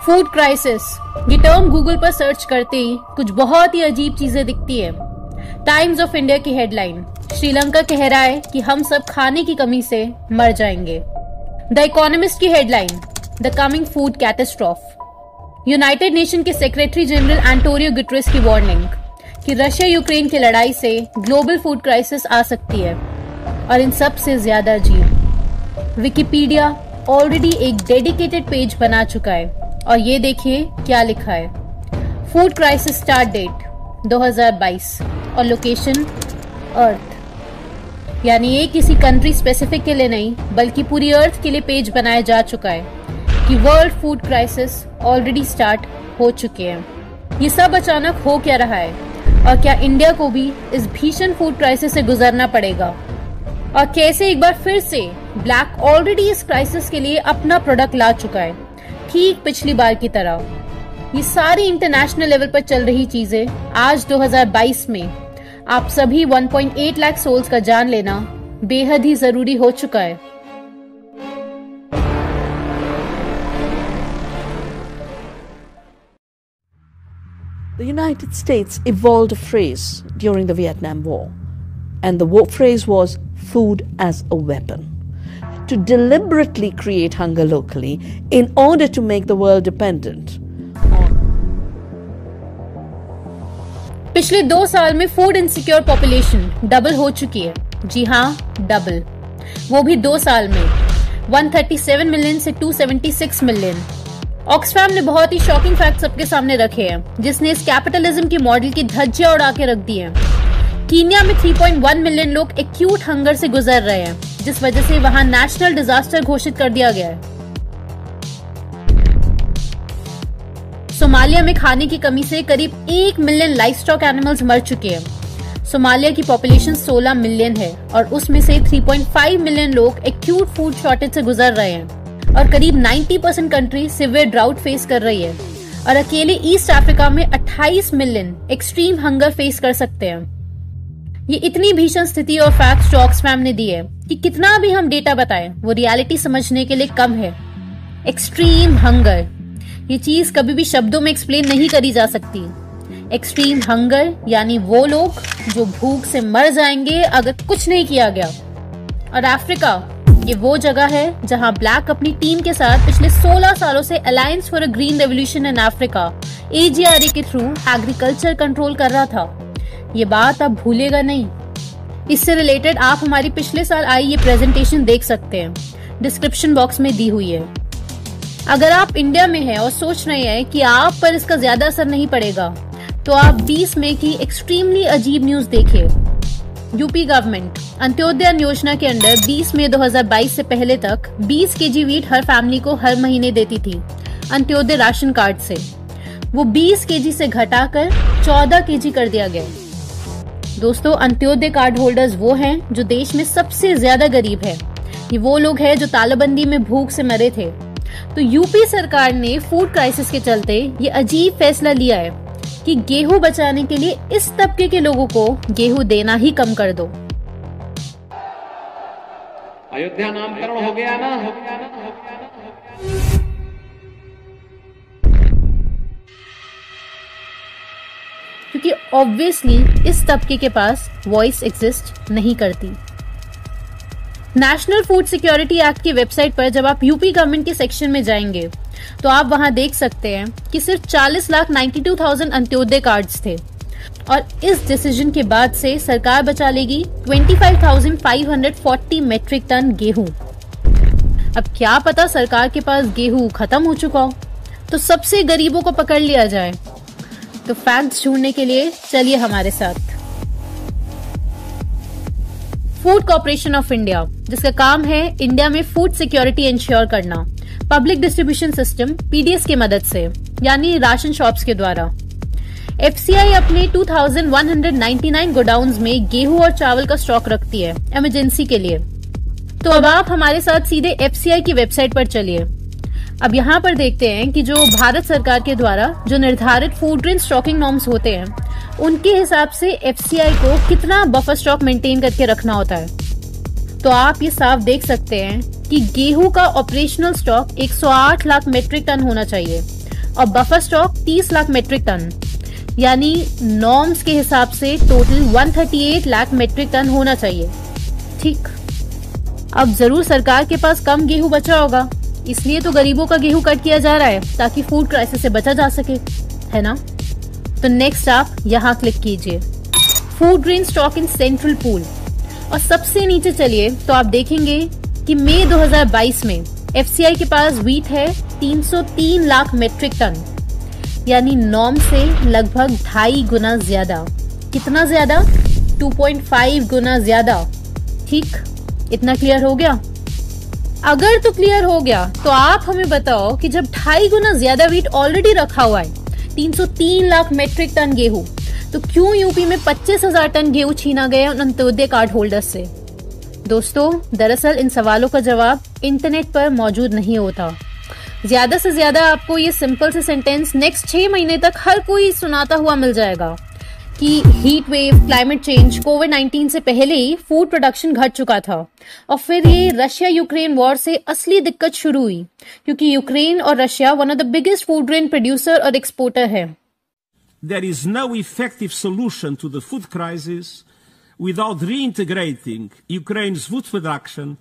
Food crisis, ये term Google पर search करते ही कुछ बहुत ही अजीब चीजें दिखती है। टाइम्स ऑफ इंडिया की हेडलाइन, श्रीलंका कह रहा है कि हम सब खाने की कमी से मर जाएंगे। द इकोनॉमिस्ट की headline, the coming food catastrophe. United nation के सेक्रेटरी जनरल एंटोनियो गुटेरेस की वार्निंग कि रशिया यूक्रेन की लड़ाई से ग्लोबल फूड क्राइसिस आ सकती है। और इन सब से ज्यादा अजीब, विकिपीडिया ऑलरेडी एक डेडिकेटेड पेज बना चुका है और ये देखिए क्या लिखा है। फूड क्राइसिस स्टार्ट डेट 2022 और लोकेशन अर्थ। यानी ये किसी कंट्री स्पेसिफिक के लिए नहीं बल्कि पूरी अर्थ के लिए पेज बनाया जा चुका है कि world food crisis already start हो चुके हैं। ये सब अचानक हो क्या रहा है और क्या इंडिया को भी इस भीषण फूड क्राइसिस से गुजरना पड़ेगा? और कैसे एक बार फिर से ब्लैक ऑलरेडी इस क्राइसिस के लिए अपना प्रोडक्ट ला चुका है, ठीक पिछली बार की तरह। ये सारी इंटरनेशनल लेवल पर चल रही चीजें आज 2022 में आप सभी 1.8 लाख सोल्स का जान लेना बेहद ही जरूरी हो चुका है। The United States evolved a phrase during the Vietnam War, and the phrase was food as a weapon, to deliberately create hunger locally in order to make the world dependent on. पिछले 2 साल में food insecure population double हो चुकी है। जी हाँ, double, वो भी 2 साल में 137 मिलियन से 276 मिलियन। ऑक्सफैम ने बहुत ही शॉकिंग फैक्ट सबके सामने रखे हैं जिसने इस कैपिटलिज्म की मॉडल की धज्जियां उड़ा के रख दी हैं। कीनिया में 3.1 मिलियन लोग एक्यूट हंगर से गुजर रहे हैं, जिस वजह से वहां नेशनल डिजास्टर घोषित कर दिया गया है। सोमालिया में खाने की कमी से करीब 1 मिलियन लाइफ स्टॉक एनिमल्स मर चुके हैं। सोमालिया की पॉपुलेशन 16 मिलियन है और उसमें से 3.5 मिलियन लोग एक्यूट फूड शॉर्टेज से गुजर रहे हैं और करीब 90% कंट्री सिवियर ड्राउट फेस कर रही है। और अकेले ईस्ट अफ्रीका में 28 मिलियन एक्सट्रीम हंगर फेस कर सकते हैं। ये इतनी भीषण स्थिति और फैक्ट्स जो ऑक्सफैम ने दी है कि कितना भी हम डेटा बताएं वो रियलिटी समझने के लिए कम है। एक्सट्रीम हंगर, ये चीज कभी भी शब्दों में एक्सप्लेन नहीं करी जा सकती। एक्सट्रीम हंगर यानी वो लोग जो भूख से मर जाएंगे अगर कुछ नहीं किया गया। और अफ्रीका, ये वो जगह है जहां ब्लैक अपनी टीम के साथ पिछले 16 सालों से alliance for a green revolution in Africa AGRA के थ्रू एग्रीकल्चर कंट्रोल कर रहा था। ये बात आप भूलेगा नहीं। इससे रिलेटेड आप हमारी पिछले साल आई ये प्रेजेंटेशन देख सकते हैं, डिस्क्रिप्शन बॉक्स में दी हुई है। अगर आप इंडिया में हैं और सोच रहे हैं कि आप पर इसका ज्यादा असर नहीं पड़ेगा तो आप 20 मई की एक्सट्रीमली अजीब न्यूज देखिए। यूपी गवर्नमेंट अंत्योदय योजना के अंडर 20 मई 2022 से पहले तक 20 केजी वीट हर फैमिली को हर महीने देती थी अंत्योदय राशन कार्ड से। वो 20 केजी से घटाकर 14 केजी कर दिया गया। दोस्तों, अंत्योदय कार्ड होल्डर्स वो हैं जो देश में सबसे ज्यादा गरीब है। ये वो लोग हैं जो तालाबंदी में भूख से मरे थे। तो यूपी सरकार ने फूड क्राइसिस के चलते ये अजीब फैसला लिया है कि गेहूं बचाने के लिए इस तबके के लोगों को गेहूं देना ही कम कर दो। अयोध्या नामकरण हो गया ना। क्योंकि ऑब्वियसली इस तबके के पास वॉइस एग्जिस्ट नहीं करती। नेशनल फूड सिक्योरिटी एक्ट की वेबसाइट पर जब आप यूपी गवर्नमेंट के सेक्शन में जाएंगे तो आप वहां देख सकते हैं कि सिर्फ 40,92,000 अंत्योदय कार्ड्स थे। और इस डिसीजन के बाद से सरकार बचा लेगी 25,540 मेट्रिक टन गेहूं। अब क्या पता सरकार के पास गेहूं खत्म हो चुका हो तो सबसे गरीबों को पकड़ लिया जाए। तो फैक्ट्स ढूंढने के लिए चलिए हमारे साथ। फूड कॉर्पोरेशन ऑफ इंडिया, जिसका काम है इंडिया में फूड सिक्योरिटी इंश्योर करना पब्लिक डिस्ट्रीब्यूशन सिस्टम PDS की मदद से, यानी राशन शॉप्स के द्वारा। FCI अपने 2199 गोडाउन्स में गेहूं और चावल का स्टॉक रखती है इमरजेंसी के लिए। तो अब आप हमारे साथ सीधे FCI की वेबसाइट पर चलिए। अब यहाँ पर देखते हैं कि जो भारत सरकार के द्वारा जो निर्धारित फूड ग्रेन स्टॉकिंग नॉर्म्स होते हैं उनके हिसाब से FCI को कितना बफर स्टॉक मेंटेन करके रखना होता है। तो आप ये साफ देख सकते हैं कि गेहूं का operational stock 108 lakh metric ton होना चाहिए और buffer stock 30 lakh metric ton, यानी नॉर्म्स के हिसाब से टोटल 138 लाख मेट्रिक टन होना चाहिए। ठीक, अब जरूर सरकार के पास कम गेहूं बचा होगा, इसलिए तो गरीबों का गेहूं कट किया जा रहा है ताकि फूड क्राइसिस से बचा जा सके, है ना? तो नेक्स्ट आप यहाँ क्लिक कीजिए, food grain stock in central pool, और सबसे नीचे चलिए तो आप देखेंगे कि मई 2022 में एफसीआई के पास व्हीट है 303 लाख मेट्रिक टन, यानी नॉर्म से लगभग 2.5 गुना ज्यादा। कितना ज्यादा? 2.5 गुना ज्यादा। ठीक, इतना क्लियर हो गया? अगर तो क्लियर हो गया तो आप हमें बताओ कि जब 2.5 गुना ज्यादा व्हीट ऑलरेडी रखा हुआ है, 303 लाख मेट्रिक टन गेहूं, तो क्यों यूपी में 25,000 टन गेहूं छीना गया उन अंत्योदय कार्ड होल्डर्स से? दोस्तों, दरअसल इन सवालों का जवाब इंटरनेट पर मौजूद नहीं होता। ज्यादा से ज्यादा आपको ये सिंपल से सेंटेंस नेक्स्ट 6 महीने तक हर कोई सुनाता हुआ मिल जाएगा कि हीट वेव, क्लाइमेट चेंज, कोविड-19 से पहले ही फूड प्रोडक्शन घट चुका था, और फिर ये रशिया यूक्रेन वॉर से असली दिक्कत शुरू हुई, क्योंकि यूक्रेन और Russia one of the biggest food grain producer और एक्सपोर्टर है। There is no effective solution to the food crisis without reintegrating Ukraine's food production,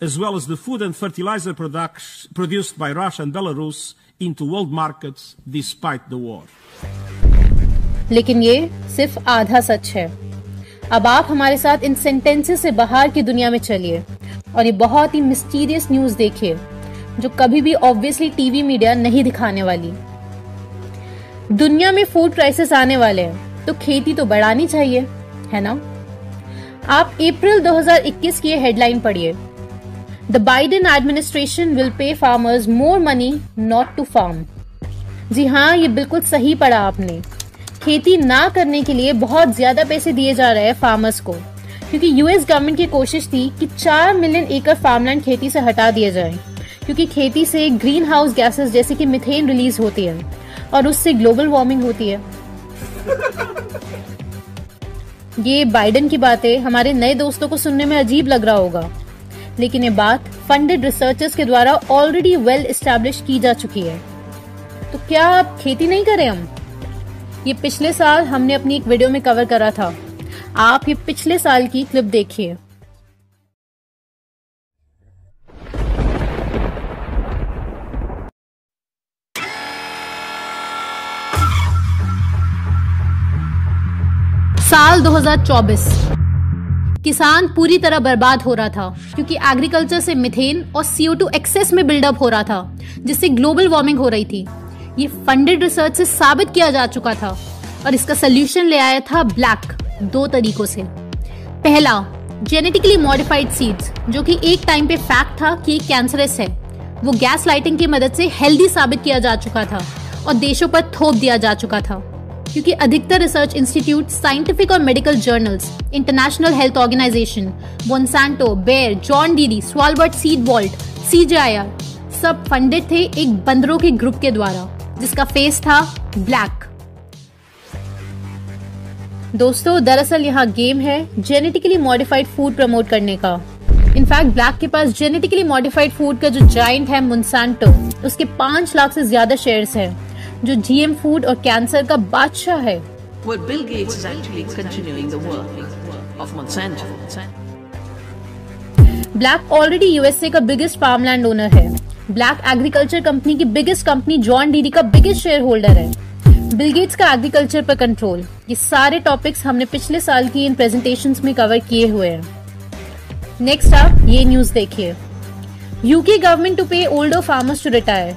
as well as the food and fertilizer produced by Russia and Belarus, into world markets despite the war. लेकिन ये सिर्फ आधा सच है। अब आप हमारे साथ इन sentences से बाहर की दुनिया में चलिए और ये बहुत ही मिस्टीरियस न्यूज देखिए, जो कभी भी ऑब्वियसली टीवी मीडिया नहीं दिखाने वाली। दुनिया में फूड क्राइसिस आने वाले हैं, तो खेती तो बढ़ानी चाहिए, है ना? आप अप्रैल 2021 की हेडलाइन पढ़िए, the Biden administration will pay farmers more money not to farm. जी हाँ, ये बिल्कुल सही पढ़ा आपने। खेती ना करने के लिए बहुत ज्यादा पैसे दिए जा रहे हैं फार्मर्स को, क्योंकि यूएस गवर्नमेंट की कोशिश थी कि 4 मिलियन एकड़ फार्मलैंड खेती से हटा दिए जाए, क्योंकि खेती से ग्रीन हाउस गैसेस जैसे कि मीथेन रिलीज होती है और उससे ग्लोबल वार्मिंग होती है। ये बाइडेन की बातें हमारे नए दोस्तों को सुनने में अजीब लग रहा होगा, लेकिन ये बात फंडेड रिसर्चर्स के द्वारा ऑलरेडी वेल एस्टैब्लिश की जा चुकी है। तो क्या आप खेती नहीं करें? हम ये पिछले साल हमने अपनी एक वीडियो में कवर करा था, आप ये पिछले साल की क्लिप देखिए। साल 2024 किसान पूरी तरह बर्बाद हो रहा था, क्योंकि एग्रीकल्चर से मीथेन और CO2 एक्सेस में बिल्डअप हो रहा था, जिससे ग्लोबल वार्मिंग हो रही थी। ये फंडेड रिसर्च से साबित किया जा चुका था, और इसका सोल्यूशन ले आया था ब्लैक 2 तरीकों से। पहला, जेनेटिकली मॉडिफाइड सीड्स, जो कि एक टाइम पे फैक्ट था कि कैंसरस है, वो गैस लाइटिंग की मदद से हेल्दी साबित किया जा चुका था और देशों पर थोप दिया जा चुका था, क्योंकि अधिकतर रिसर्च इंस्टीट्यूट, साइंटिफिक और medical journals, international health organization, Monsanto, Bayer, John Deere, Svalbard seed vault, CGIAR सब फंडेड थे एक बंदरों के ग्रुप के द्वारा, जिसका फेस था ब्लैक। दोस्तों, दरअसल यहाँ गेम है जेनेटिकली मॉडिफाइड फूड प्रमोट करने का। इनफैक्ट ब्लैक के पास जेनेटिकली मॉडिफाइड फूड का जो जायंट है मोनसैंटो, उसके 5 लाख से ज्यादा शेयर्स हैं, जो GM फूड और कैंसर का बादशाह है। Well, Bill Gates is actually continuing the work of Monsanto. Black already USA का बिगेस्ट फार्मलैंड ओनर है। ब्लैक एग्रीकल्चर कंपनी की बिगेस्ट कंपनी जॉन डीरी का बिगेस्ट शेयर होल्डर है। बिल गेट्स का एग्रीकल्चर पर कंट्रोल, ये सारे टॉपिक्स हमने पिछले साल की इन प्रेजेंटेशंस में कवर किए हुए हैं। नेक्स्ट आप ये न्यूज देखिए, यूके गवर्नमेंट टू पे ओल्डर फार्मर्स टू रिटायर,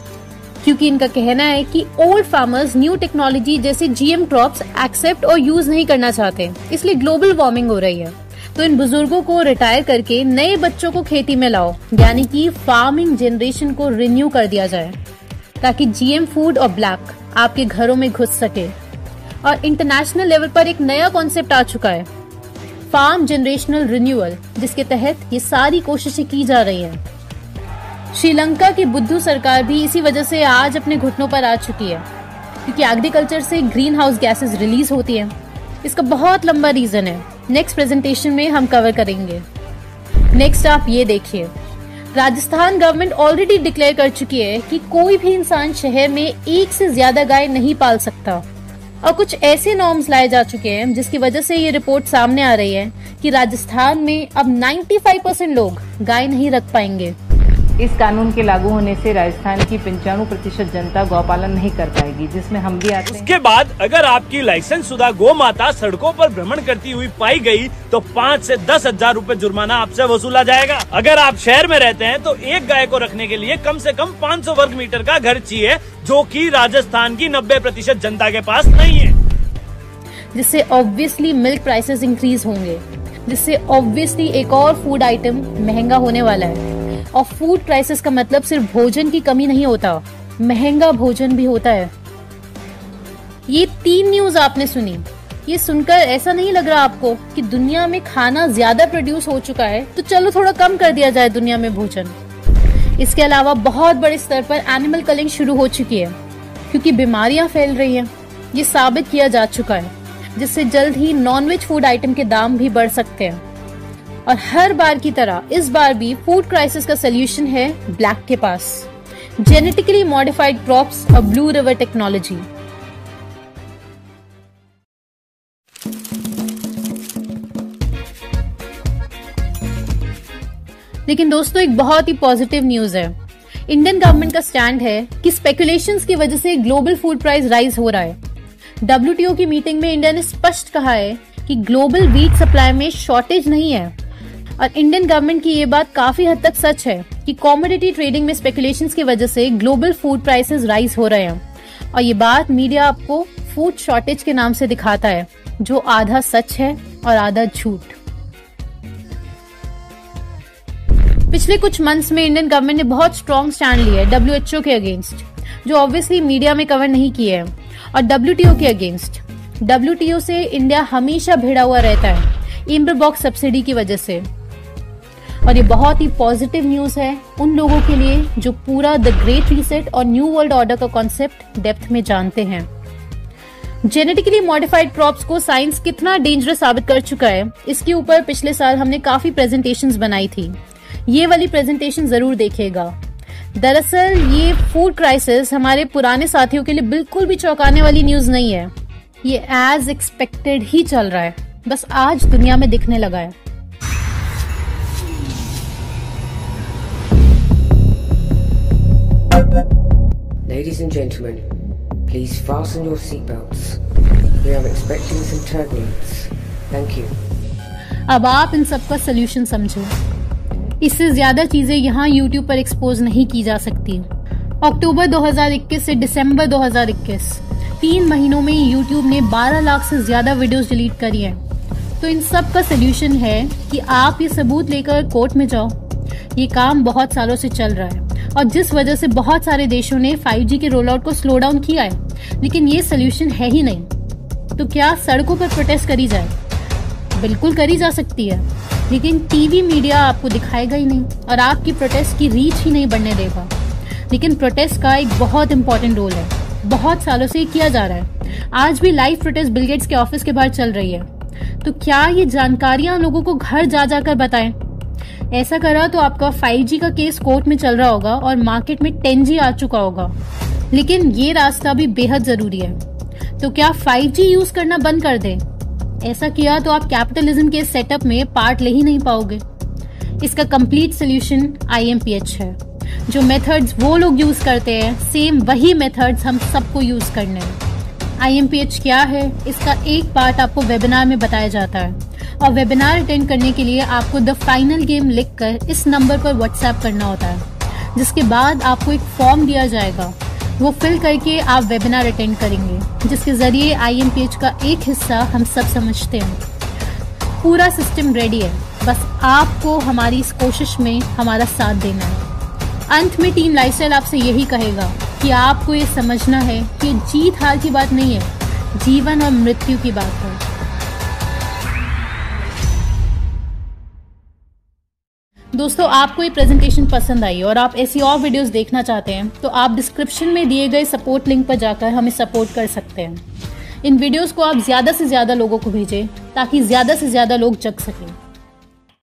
क्योंकि इनका कहना है कि ओल्ड फार्मर्स न्यू टेक्नोलॉजी जैसे GM क्रॉप्स एक्सेप्ट और यूज नहीं करना चाहते, इसलिए ग्लोबल वार्मिंग हो रही है। तो इन बुजुर्गों को रिटायर करके नए बच्चों को खेती में लाओ, यानी कि फार्मिंग जनरेशन को रिन्यू कर दिया जाए, ताकि GM फूड और ब्लैक आपके घरों में घुस सके। और इंटरनेशनल लेवल पर एक नया कॉन्सेप्ट आ चुका है, फार्म जनरेशनल रिन्यूअल, जिसके तहत ये सारी कोशिशें की जा रही हैं। श्रीलंका की बुद्धू सरकार भी इसी वजह से आज अपने घुटनों पर आ चुकी है, क्योंकि एग्रीकल्चर से ग्रीन हाउस गैसेस रिलीज होती हैं। इसका बहुत लंबा रीजन है, नेक्स्ट प्रेजेंटेशन में हम कवर करेंगे। नेक्स्ट आप ये देखिए, राजस्थान गवर्नमेंट ऑलरेडी डिक्लेयर कर चुकी है कि कोई भी इंसान शहर में एक से ज्यादा गाय नहीं पाल सकता और कुछ ऐसे नॉर्म्स लाए जा चुके हैं जिसकी वजह से ये रिपोर्ट सामने आ रही है कि राजस्थान में अब 95% लोग गाय नहीं रख पाएंगे। इस कानून के लागू होने से राजस्थान की 95% जनता गौपालन नहीं कर पाएगी, जिसमें हम भी आते हैं। उसके बाद अगर आपकी लाइसेंस शुदा गौ माता सड़कों पर भ्रमण करती हुई पाई गई तो 5 से 10 हजार रूपए जुर्माना आपसे वसूला जाएगा। अगर आप शहर में रहते हैं तो एक गाय को रखने के लिए कम से कम 500 वर्ग मीटर का घर चाहिए, जो कि राजस्थान की 90% जनता के पास नहीं है। जिससे ऑब्वियसली मिल्क प्राइसेस इंक्रीज होंगे, जिससे ऑब्वियसली एक और फूड आइटम महंगा होने वाला है। और फूड क्राइसिस का मतलब सिर्फ भोजन की कमी नहीं होता, महंगा भोजन भी होता है। ये 3 न्यूज आपने सुनी, ये सुनकर ऐसा नहीं लग रहा आपको कि दुनिया में खाना ज्यादा प्रोड्यूस हो चुका है तो चलो थोड़ा कम कर दिया जाए दुनिया में भोजन। इसके अलावा बहुत बड़े स्तर पर एनिमल कलिंग शुरू हो चुकी है क्योंकि बीमारियां फैल रही हैं, ये साबित किया जा चुका है, जिससे जल्द ही नॉनवेज फूड आइटम के दाम भी बढ़ सकते हैं। और हर बार की तरह इस बार भी फूड क्राइसिस का सलूशन है ब्लैक के पास, जेनेटिकली मॉडिफाइड क्रॉप्स और ब्लू रिवर टेक्नोलॉजी। लेकिन दोस्तों एक बहुत ही पॉजिटिव न्यूज है। इंडियन गवर्नमेंट का स्टैंड है कि स्पेकुलेशंस की वजह से ग्लोबल फूड प्राइस राइज हो रहा है। WTO की मीटिंग में इंडिया ने स्पष्ट कहा है कि ग्लोबल व्हीट सप्लाई में शॉर्टेज नहीं है और इंडियन गवर्नमेंट की ये बात काफी हद तक सच है कि कमोडिटी ट्रेडिंग में स्पेकुलेशंस की वजह से ग्लोबल फूड प्राइसेस राइज हो रहे हैं। और ये बात मीडिया आपको फूड शॉर्टेज के नाम से दिखाता है, जो आधा सच है और आधा झूठ। पिछले कुछ मंथ्स में इंडियन गवर्नमेंट ने बहुत स्ट्रॉन्ग स्टैंड लिया है WHO के अगेंस्ट, जो ऑब्वियसली मीडिया में कवर नहीं किए हैं, और WTO के अगेंस्ट। WTO से इंडिया हमेशा भिड़ा हुआ रहता है इम्बर बॉक्स सब्सिडी की वजह से। और ये बहुत ही पॉजिटिव न्यूज है उन लोगों के लिए जो पूरा द ग्रेट रीसेट और न्यू वर्ल्ड ऑर्डर का कॉन्सेप्ट डेप्थ में जानते हैं। जेनेटिकली मॉडिफाइड क्रॉप्स को साइंस कितना डेंजरस साबित कर चुका है, इसके ऊपर पिछले साल हमने काफी प्रेजेंटेशंस बनाई थी। ये वाली प्रेजेंटेशन जरूर देखिएगा। दरअसल ये फूड क्राइसिस हमारे पुराने साथियों के लिए बिल्कुल भी चौंकाने वाली न्यूज नहीं है, ये एज एक्सपेक्टेड ही चल रहा है, बस आज दुनिया में दिखने लगा है। Ladies and gentlemen, please fasten your seatbelts. We are expecting some turbulence. Thank you. अब आप इन सब का सोल्यूशन समझो। इससे ज्यादा चीजें यहाँ YouTube पर एक्सपोज नहीं की जा सकती। अक्टूबर 2021 से दिसंबर 2021 3 महीनों में YouTube ने 12 लाख से ज्यादा वीडियोस डिलीट करी हैं। तो इन सब का सोल्यूशन है कि आप ये सबूत लेकर कोर्ट में जाओ। ये काम बहुत सालों से चल रहा है और जिस वजह से बहुत सारे देशों ने 5G के रोल आउट को स्लो डाउन किया है, लेकिन ये सोल्यूशन है ही नहीं। तो क्या सड़कों पर प्रोटेस्ट करी जाए? बिल्कुल करी जा सकती है, लेकिन टीवी मीडिया आपको दिखाएगा ही नहीं और आपकी प्रोटेस्ट की रीच ही नहीं बढ़ने देगा। लेकिन प्रोटेस्ट का एक बहुत इंपॉर्टेंट रोल है, बहुत सालों से किया जा रहा है। आज भी लाइव प्रोटेस्ट बिल गेट्स के ऑफिस के बाहर चल रही है। तो क्या ये जानकारियां लोगों को घर जा जाकर बताएं? ऐसा करा तो आपका 5G का केस कोर्ट में चल रहा होगा और मार्केट में 10G आ चुका होगा। लेकिन ये रास्ता भी बेहद जरूरी है। तो क्या 5G यूज करना बंद कर दें? ऐसा किया तो आप कैपिटलिज्म के सेटअप में पार्ट ले ही नहीं पाओगे। इसका कंप्लीट सोल्यूशन IMPH है। जो मेथड्स वो लोग यूज करते हैं, सेम वही मेथड्स हम सबको यूज करने हैं। IMPH क्या है, इसका एक पार्ट आपको वेबिनार में बताया जाता है और वेबिनार अटेंड करने के लिए आपको द फाइनल गेम लिखकर इस नंबर पर व्हाट्सएप करना होता है, जिसके बाद आपको एक फॉर्म दिया जाएगा। वो फिल करके आप वेबिनार अटेंड करेंगे, जिसके जरिए IMPH का एक हिस्सा हम सब समझते हैं। पूरा सिस्टम रेडी है, बस आपको हमारी इस कोशिश में हमारा साथ देना है। अंत में टीम लाइफस्टाइल आपसे यही कहेगा कि आपको ये समझना है कि जीत हार की बात नहीं है, जीवन और मृत्यु की बात है। दोस्तों, आपको ये प्रेजेंटेशन पसंद आई और आप ऐसी और वीडियोस देखना चाहते हैं तो आप डिस्क्रिप्शन में दिए गए सपोर्ट लिंक पर जाकर हमें सपोर्ट कर सकते हैं। इन वीडियोस को आप ज़्यादा से ज़्यादा लोगों को भेजें ताकि ज़्यादा से ज़्यादा लोग जग सकें।